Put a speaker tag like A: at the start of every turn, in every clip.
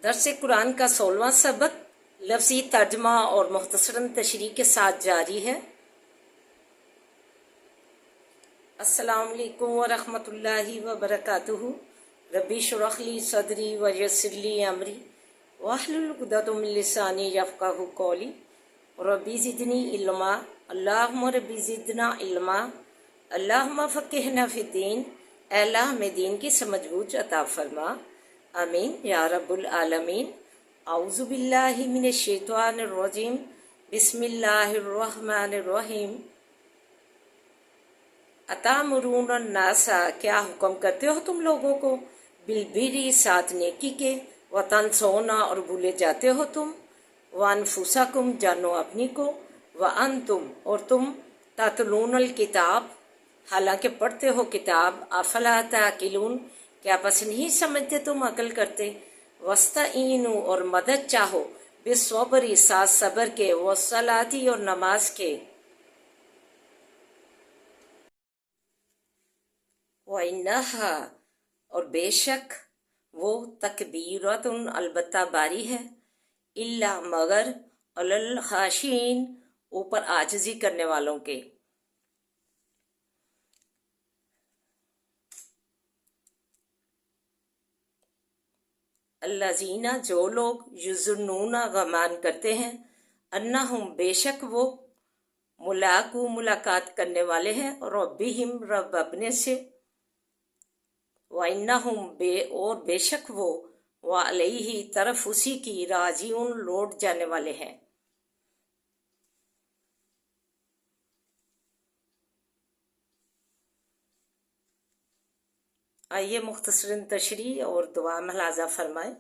A: दर्स कुरान का 16वां सबक लफ्ज़ी तर्जमा और मुख्तसरन तशरीह के साथ जारी है। अस्सलाम वालेकुम व रहमतुल्लाहि व बरकातुहू। रब्बी शुरह ली सदरी व यस्सिर ली अमरी वाहलुल उक़दतम मिन लिसानी यफ़क़हू क़ौली। रब्बी ज़िदनी इल्मा, अल्लाहुम्मा रब्बी ज़िदना इल्मा, अल्लाहुम्मा फ़क़्हिना फ़िद्दीन। ऐ अल्लाह हमें दीन की समझ बूझ अता फरमा, आमीन या रब्बुल आलमीन। औज़ु बिल्लाहि मिनश शैतानिर रजीम, बिस्मिल्लाहिर रहमानिर रहीम। अतामुरून नासा, क्या हुक्म करते हो तुम लोगों को, बिलबिरी, साथ नेकी के, व तनसौना, और भूले जाते हो तुम, व अनफुसकुम, जानो अपनी को, व अंतुम, और तुम, तातलूनल किताब, हालांकि पढ़ते हो किताब, अफला ताकिलून, क्या बस नहीं समझते तुम, अकल करते। वस्ताईनु, और मदद चाहो, बिस्सब्री, साथ सबर के, वस्सलाती, और नमाज के। वइन्नहा, और बेशक वो, तकबीरतुन, अलबत्ता बारी है, इल्ला, मगर, अलल खाशीन, ऊपर आजिज़ी करने वालों के। अल्लाज़ीना, जो लोग, युज़ुन्नूना, गमान करते हैं, अन्नहुम, बेशक वो, मुलाकू, मुलाकात करने वाले हैं, रब्बिहिम, रब अपने से, वइन्नहुम, और बेशक वो, वअलैहि, तरफ उसी की, राजिऊन, लौट जाने वाले हैं। आइए मुख्तसरन तशरीह और दुआ मलाजा फरमाएं।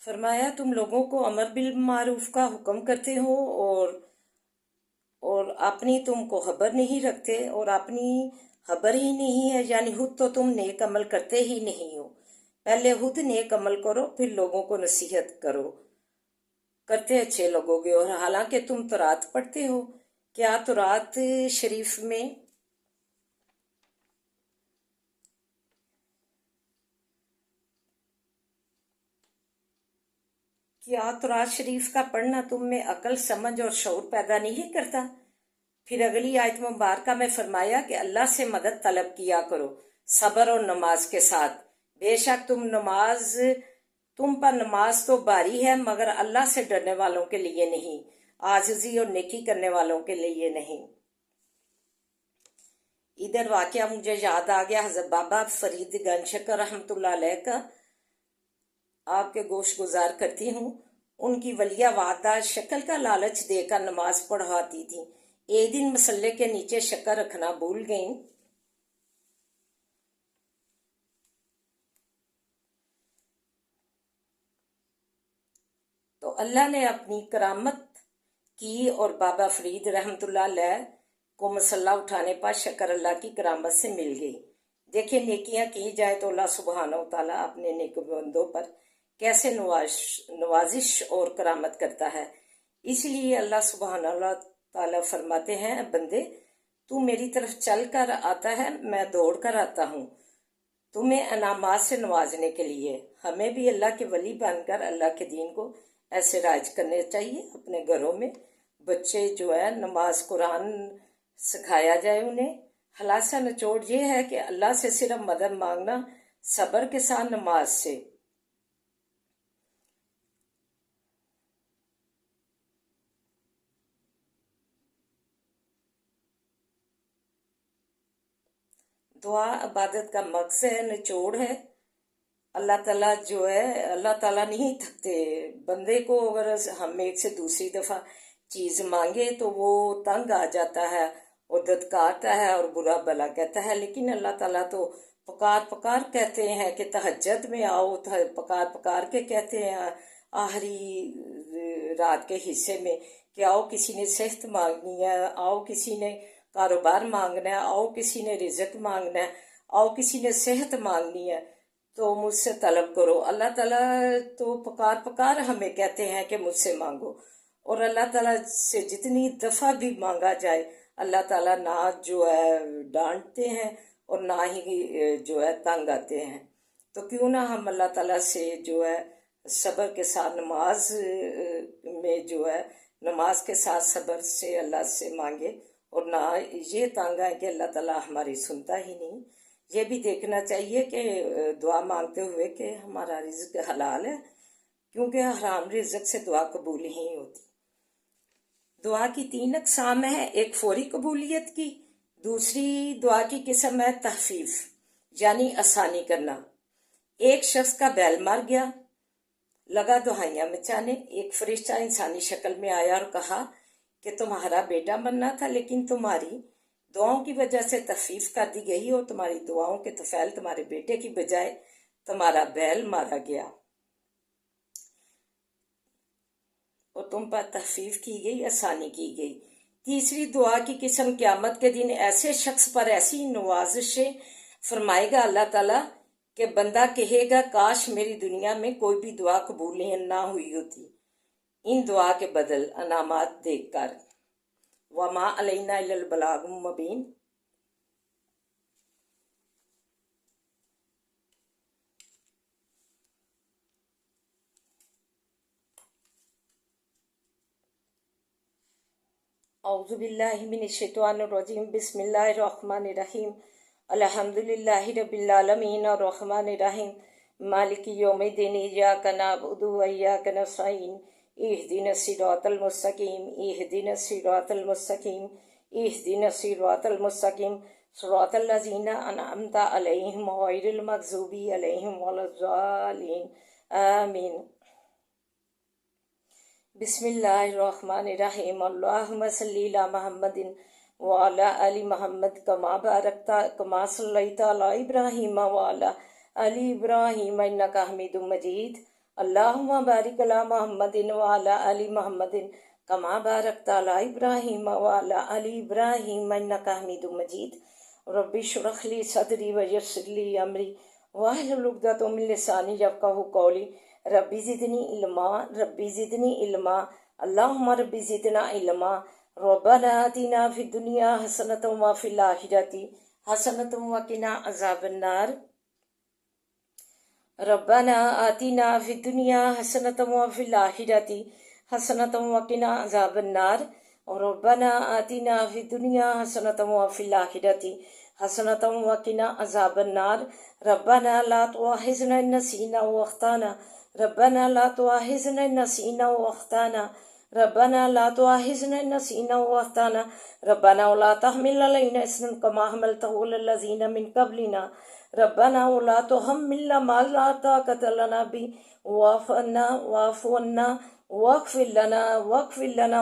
A: फरमाया, तुम लोगों को अमर बिल मारूफ का हुक्म करते हो और अपनी तुमको खबर नहीं रखते, और अपनी खबर ही नहीं है, यानी खुद तो तुम नेक अमल करते ही नहीं हो। पहले खुद नेक अमल करो, फिर लोगों को नसीहत करो, करते अच्छे लगोगे। और हालांकि तुम तौरात पढ़ते हो, क्या तौरात शरीफ में क्या तौरात शरीफ का पढ़ना तुम में अकल, समझ और शऊर पैदा नहीं करता। फिर अगली आयत मुबारका में फरमाया कि अल्लाह से मदद तलब किया करो, सब्र और नमाज के साथ। बेशक तुम पर नमाज तो बारी है, मगर अल्लाह से डरने वालों के लिए नहीं, आजिज़ी और नेकी करने वालों के लिए नहीं। इधर वाकया मुझे याद आ गया हज़रत बाबा फरीद गंज शकर रहमतुल्लाह अलैह का। आपके गोश गुजार करती हूँ। उनकी वलिया वादा शक्ल का लालच देकर नमाज पढ़वाती थी। एक दिन मसल्ले के नीचे शक्कर रखना भूल गईं, तो अल्लाह ने अपनी करामत की और बाबा फरीद रहमतुल्लाह अलैह को मसल्ला उठाने पर शक्कर अल्लाह की करामत से मिल गई। देखिए, नेकियां की जाए तो अल्लाह सुब्हानहू तआला अपने नेक बंदों पर कैसे नवाजिश और करामत करता है। इसलिए अल्लाह सुब्हानहू तआला फरमाते हैं, बंदे तू मेरी तरफ चल कर आता है, मैं दौड़ कर आता हूँ तुम्हें अनामात से नवाजने के लिए। हमें भी अल्लाह के वली बनकर अल्लाह के दीन को ऐसे राज करने चाहिए। अपने घरों में बच्चे जो है नमाज कुरान सिखाया जाए उन्हें। खलासा निचोड़ ये है कि अल्लाह से सिर्फ मदद मांगना, सब्र के साथ नमाज से। दुआ इबादत का मकसद है, निचोड़ है। अल्लाह ताला जो है, अल्लाह ताला नहीं थकते। बंदे को अगर हम एक से दूसरी दफ़ा चीज़ मांगे तो वो तंग आ जाता है और धत्कारता है और बुरा भला कहता है। लेकिन अल्लाह ताला तो पुकार पुकार कहते हैं कि तहज्जुद में आओ, पुकार पुकार के कहते हैं आखिरी रात के हिस्से में कि आओ किसी ने सेहत मांगनी है, आओ किसी ने कारोबार मांगना है, आओ किसी ने रिज़्क मांगना है, आओ किसी ने सेहत मांगनी है तो मुझसे तलब करो। अल्लाह ताला तो पुकार पुकार हमें कहते हैं कि मुझसे मांगो, और अल्लाह ताला से जितनी दफ़ा भी मांगा जाए अल्लाह ताला ना जो है डांटते हैं और ना ही जो है तंग आते हैं। तो क्यों ना हम अल्लाह ताला से जो है सब्र के साथ नमाज में जो है नमाज के साथ सब्र से अल्लाह से मांगे, और ना ये तंग आए कि अल्लाह ताला हमारी सुनता ही नहीं। ये भी देखना चाहिए कि दुआ मांगते हुए कि हमारा रिज़्क हलाल है, क्योंकि हराम रिज़्क से दुआ कबूल ही नहीं होती। दुआ की 3 अक़साम है, एक फौरी कबूलियत की, दूसरी दुआ की किस्म है तहफ़ीफ़ यानी आसानी करना। एक शख्स का बैल मर गया, लगा दुहाइयाँ मचाने। एक फरिश्ता इंसानी शक्ल में आया और कहा कि तुम्हारा बेटा बनना था, लेकिन तुम्हारी दुआओं की वजह से तखफीफ कर दी गई और तुम्हारी दुआओं के तफैल तुम्हारे बेटे की बजाय तुम्हारा बैल मारा गया और तुम पर तखफीफ की गई, आसानी की गई। तीसरी दुआ की किस्म, क़यामत के दिन ऐसे शख्स पर ऐसी नवाजिशें फरमाएगा अल्लाह ताला कि बंदा कहेगा काश मेरी दुनिया में कोई भी दुआ कबूल ना हुई होती। इन दुआ के बदल अनामात देखकर वमा अलैना इल्लल बलागुल मुबीन। औज़ु बिल्लाहि मिनश शैतानिर रजीम। बिस्मिल्लाहिर रहमानिर रहीम। अल्हम्दुलिल्लाहि रब्बिल आलमीन अर्रहमानिर रहीम मालिकि यौमिद्दीन। इय्याका नअबुदु व इय्याका नस्तईन। इहदिनस सिरातल मुस्तकीम इहदिनस सिरातल मुस्तकीम इहदिनस सिरातल मुस्तकीम सिरातल लज़ीना अनअमता अलैहिम गैरिल मग़ज़ूबि अलैहिम वलज़्ज़ालिन। आमीन। बिस्मिल्लाहिर्रहमानिर्रहीम। अल्लाहुम्मा सल्लि अला मुहम्मदिन व अला आलि मुहम्मद कमा सल्लैता अला इब्राहीम व अला आलि इब्राहीम इन्नका हमीदुम मजीद। अल्लाहुम्मा बारिक अला मुहम्मदिन व अला आलि मुहम्मदिन कमा बारकता अला इब्राहीम व अला आलि इब्राहीम इन्नका हमीदुम मजीद। रब्बि इश्रह ली सदरी व यस्सिर ली अमरी वाहलुल उक़दतम मिन लिसानी यफ़क़हू क़ौली। रब्बी ज़िदनी इल्मा अल्लाहुम्मा रब्बी ज़िदना इल्मा। रब्बना आतिना फ़िद दुनिया हसनतम व फ़िल आखिरति हसनतम व क़िना अज़ाबन्नार। रब्बना आतिना फ़िद दुनिया हसनतम व फ़िल आखिरति हसनतम व क़िना अज़ाबन्नार। रब्बना आतिना फ़िद दुनिया हसनतम व फ़िल आखिरति हसनतम व क़िना अज़ाबन्नार। रब्बना ला तुआख़िज़ना इन नसीना व अख़्ताना। रब्बना ला तुआख़िज़ना इन नसीना व अख़्ताना। रब्बना ला तुआख़िज़ना इन नसीना व अख़्ताना। रब्बना वला तहमिल अलैना इस्रन कमा हमलतहु अलल लज़ीना मिन क़ब्लिना। रब्बना वला तुहम्मिलना मा ला ताक़त लना बिही वाफ़ु अन्ना वाग़फ़िर लना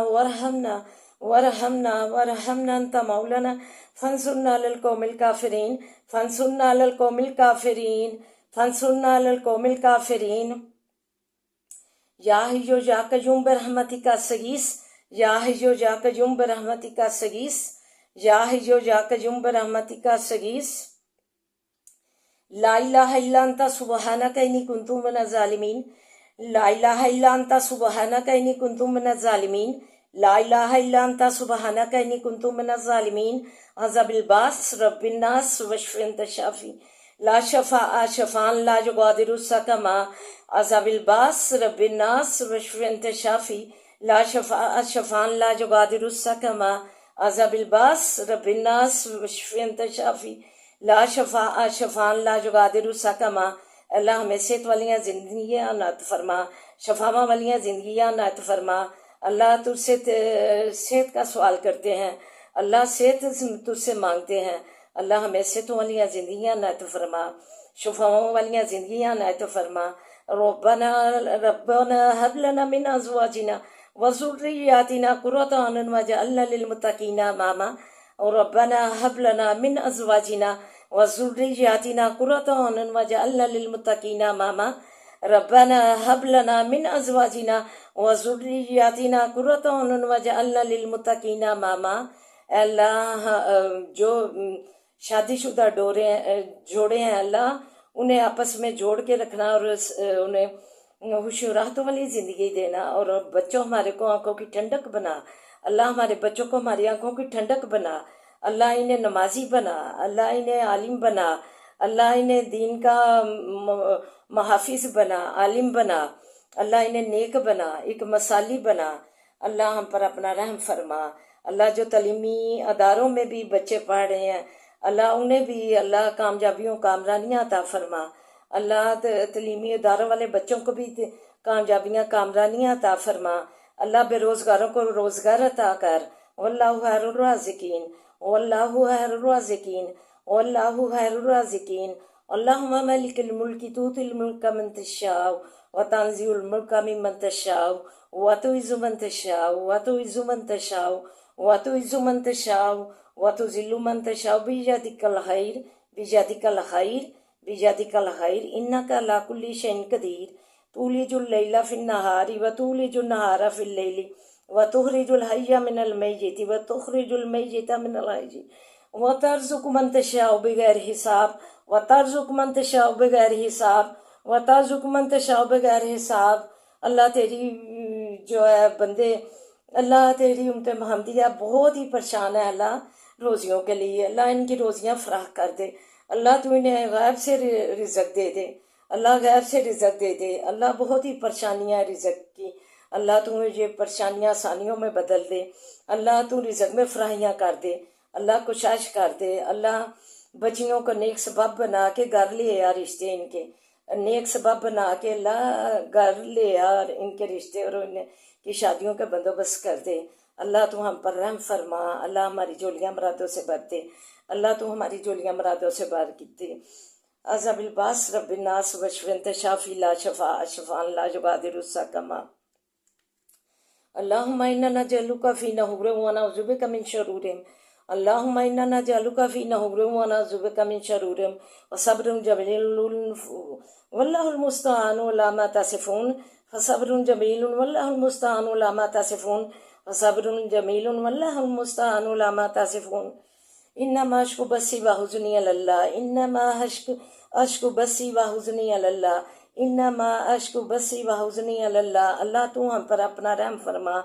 A: वरहमना अंता मौलाना फंसुरना अलल क़ौमिल काफ़िरीन। या हय्यु या क़य्यूम बिरहमतिका अस्तगीस। या हय्यु या क़य्यूम बिरहमतिका अस्तगीस। या हय्यु या क़य्यूम बिरहमतिका अस्तगीस। ला इलाहा इल्ला अंता सुब्हानका इन्नी कुन्तु मिनज़ ज़ालिमीन। ला इलाहा इल्ला अंता सुब्हानका इन्नी कुन्तु मिनज़ ज़ालिमीन। ला इलाहा इल्ला अंता सुब्हानका इन्नी कुन्तु मिनज़ ज़ालिमीन। अज़ाबिल बास रब्बिन नास वशफ़ि अंता शाफ़ी ला शफ़ाअ शफ़ाअन ला युग़ादिरु सकमा। अज़ाबिल बास रब्बिन नास वशफ़ि अंता शाफ़ी ला शफ़ाअ शफ़ाअन ला युग़ादिरु सकमा। अज़ाबिल बास रब्बिन नास वशफ़ि अंता शाफ़ी ला शफ़ाअ शफ़ाअन ला युग़ादिरु सकमा। अल्लाह हमें सेहत वालियाँ ज़िंदगियाँ अनायत फरमा, शफावा वालियाँ ज़िंदगियाँ अनायत फरमा। अल्लाह तुझसे सेहत का सवाल करते हैं, अल्लाह सेहत तुझसे मांगते हैं। अल्लाह हमें सेहत वालियाँ ज़िंदगियाँ अनायत फरमा, शफाओं वालियाँ ज़िंदगियाँ अनायत फरमा। रब्बना हब लना मिन अज़वाजिना व ज़ुर्रिय्यातिना क़ुर्रता अयुन वजअलना लिलमुत्तक़ीना इमामा। और रब्बना हब लना मिन अज़वाजिना व ज़ुर्रिय्यातिना क़ुर्रता अयुन वजअलना लिलमुत्तक़ीना इमामा। रब्बना हब लना मिन अज़वाजिना व ज़ुर्रिय्यातिना क़ुर्रता अयुन वजअलना लिलमुत्तक़ीना इमामा। اے اللہ جو شادی شدہ جوڑے ہیں اللہ انہیں آپس میں جوڑ کے رکھنا اور انہیں خوشی و راحتوں والی زندگی دینا، اور بچوں ہمارے کو آنکھوں کی ٹھنڈک بنا اللہ، ہمارے بچوں کو ہماری آنکھوں کی ٹھنڈک بنا اللہ، انہیں نمازی بنا اللہ، انہیں عالم بنا اللہ، انہیں دین کا محافظ بنا، عالم بنا اللہ، انہیں نیک بنا، ایک مثالی بنا اللہ، ہم پر اپنا رحم فرما اللہ۔ جو تعلیمی اداروں میں بھی بچے پڑھ رہے ہیں اللہ، انہیں بھی اللہ کامیابیوں کامرانیاں عطا فرما اللہ، تعلیمی اداروں والے بچوں کو بھی کامیابیاں کامرانیاں عطا فرما اللہ، بے روزگاروں کو روزگار عطا کر، واللہ خیر الرازقین، واللہ خیر الرازقین، واللہ خیر الرازقین۔ اللہم مالک الملک تؤتی الملک من تشاء وتنزع الملک ممن تشاء وتعز من تشاء وتعز من تشاء وتعز من تشاء وتذل من تشاء بیدک الخیر بیدک الخیر بیدک الخیر انک علی کل شیء قدیر تولج اللیل فی النہار وتولج النہار فی اللیل وتخرج الحی من المیت وتخرج المیت من الحی وترزق من تشاء بغیر حساب وترزق من تشاء بغیر حساب وترزق من تشاء بغیر حساب۔ اللہ تیری جو ہے بندے اللہ، تیری امت محمدیہ بہت ہی پریشان ہے اللہ روزیوں کے لیے اللہ، ان کی روزیاں فراہ کر دے اللہ، تو انہیں غیب سے رزق دے دے اللہ، غیب سے رزق دے دے اللہ، بہت ہی پریشانیاں ہیں رزق کی اللہ، تو یہ پریشانیاں آسانیوں میں بدل دے اللہ، تو رزق میں فراہیاں کر دے اللہ، کوشش کر دے اللہ، بچیوں کو نیک سبب بنا کے گھر لے آ رشتے ان کے نیک سبب بنا کے اللہ گھر لے آ ان کے رشتے اور ان کی شادیوں کے بندوبست کر دے اللہ، تو ہم پر رحم فرما اللہ، ہماری جولیاں مرادوں سے بھر دے اللہ، تو ہماری جولیاں مرادوں سے بھر دے۔ عذاب الباس رب الناس وشف انت شافی لا شفاء شفاء لا یغادر سقما۔ اللہم انا نجعلک فی نحورہم ونعوذ بک من شرورہم، اللہم انا نجعلک فی نحورہم ونعوذ بک من شرورہم وصبر جمیل واللہ المستعان علی ما تصفون فصبر جمیل واللہ المستعان علی ما تصفون فصبر جمیل واللہ المستعان علی ما تصفون۔ انما اشکو بسی و حزنی علی اللہ، انما اشکو بسی و حزنی علی اللہ، انما اشکو بسی و حزنی علی اللہ۔ اللہ تو ہم پر اپنا رحم فرما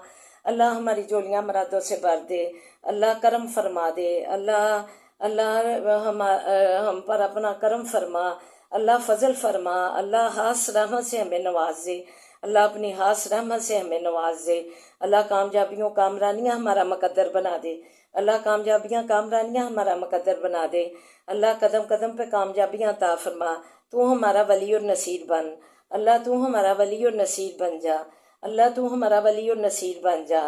A: اللہ، ہماری جولیاں مرادوں سے بھر دے اللہ، کرم فرما دے اللہ ہم پر اپنا کرم فرما اللہ، فضل فرما اللہ، خاص رحمت سے ہمیں نواز دے اللہ، اپنی خاص رحمت سے ہمیں نواز دے اللہ، کامیابیوں کامرانیاں ہمارا مقدر بنا دے اللہ، کامیابیاں کامرانیاں ہمارا مقدر بنا دے اللہ، قدم قدم پہ کامیابیاں عطا فرما، تو ہمارا ولی اور نصیر بن اللہ، تو ہمارا ولی اور نصیر بن جا اللہ، تو ہمارا ولی اور نصیر بن جا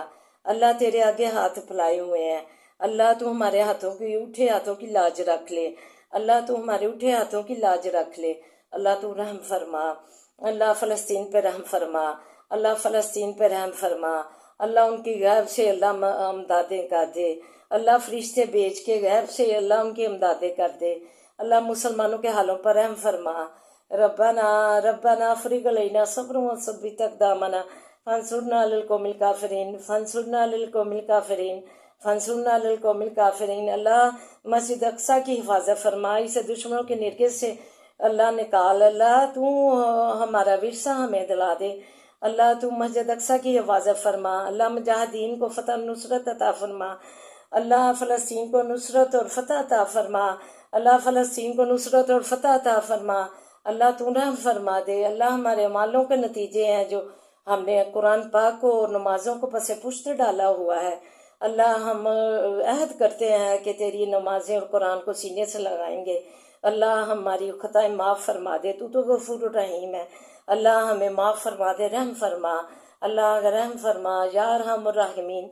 A: اللہ، تیرے آگے ہاتھ پھیلائے ہوئے ہیں اللہ، تو ہمارے اٹھے ہاتھوں کی لاج رکھ لے اللہ، تو ہمارے اٹھے ہاتھوں کی لاج رکھ لے اللہ، تو رحم فرما اللہ، فلسطین پہ رحم فرما اللہ، فلسطین پہ رحم فرما اللہ، ان کی غیب سے اللہ امدادیں کر دے اللہ، فرشتے بھیج کے غیب سے اللہ ان کی امدادیں کر دے اللہ، مسلمانوں کے حالوں پر رحم فرما۔ ربنا افرغ علینا صبرا وثبت اقدامنا فانصرنا علی القوم الکافرین فانصرنا علی القوم الکافرین فانصرنا علی القوم الکافرین۔ اللہ مسجد اقصیٰ کی حفاظت فرما، اسے دشمنوں کے نرگس سے اللہ نکال اللہ، تو ہمارا ورثہ ہمیں دلا دے اللہ، تو مسجد اقصیٰ کی حفاظت فرما اللہ، مجاہدین کو فتح نصرت عطا فرما اللہ، فلسطین کو نصرت اور فتح عطا فرما اللہ، فلسطین کو نصرت اور فتح عطا فرما اللہ، تو رحم فرما دے اللہ، ہمارے اعمالوں کے نتیجے ہیں جو ہم نے قرآن پاک کو اور نمازوں کو پس پشت ڈالا ہوا ہے اللہ، ہم عہد کرتے ہیں کہ تیری نمازیں اور قرآن کو سینے سے لگائیں گے اللہ، ہماری خطائیں معاف فرما دے، تو غفور الرحیم ہے اللہ، ہمیں معاف فرما دے، رحم فرما اللہ، رحم فرما یا ارحم الراحمین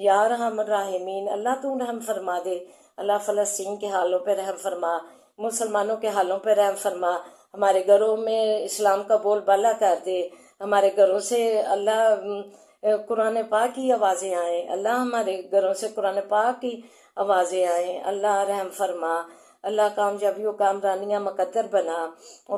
A: یا ارحم الراحمین اللہ، تو رحم فرما دے اللہ، فلسطین کے حالوں پہ رحم فرما، مسلمانوں کے حالوں پہ رحم فرما، ہمارے گھروں میں اسلام کا بول بالا کر دے، ہمارے گھروں سے اللہ قرآن پاک کی آوازیں آئیں اللہ، ہمارے گھروں سے قرآن پاک کی آوازیں آئیں اللہ، رحم فرما اللہ، کامیابی و کامرانیاں مقدر بنا،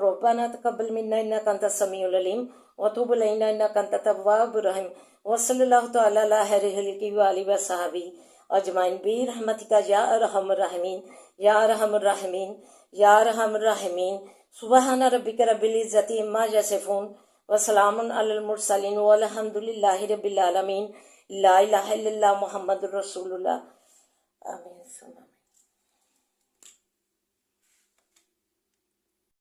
A: ربنا تقبل منا انک انت السمیع العلیم وتب علینا انک انت التواب الرحیم، وصلی اللہ تعالی علی خیر خلقہ وآلہ وصحبہ اجمعین برحمتک یا ارحم الراحمین یا ارحم الراحمین یا ارحم الراحمین۔ سبحان ربک رب العزت عما یصفون وسلام علی المرسلین والحمد للہ رب العالمین۔ لا الہ الا اللہ محمد رسول اللہ۔ آمین ثم آمین۔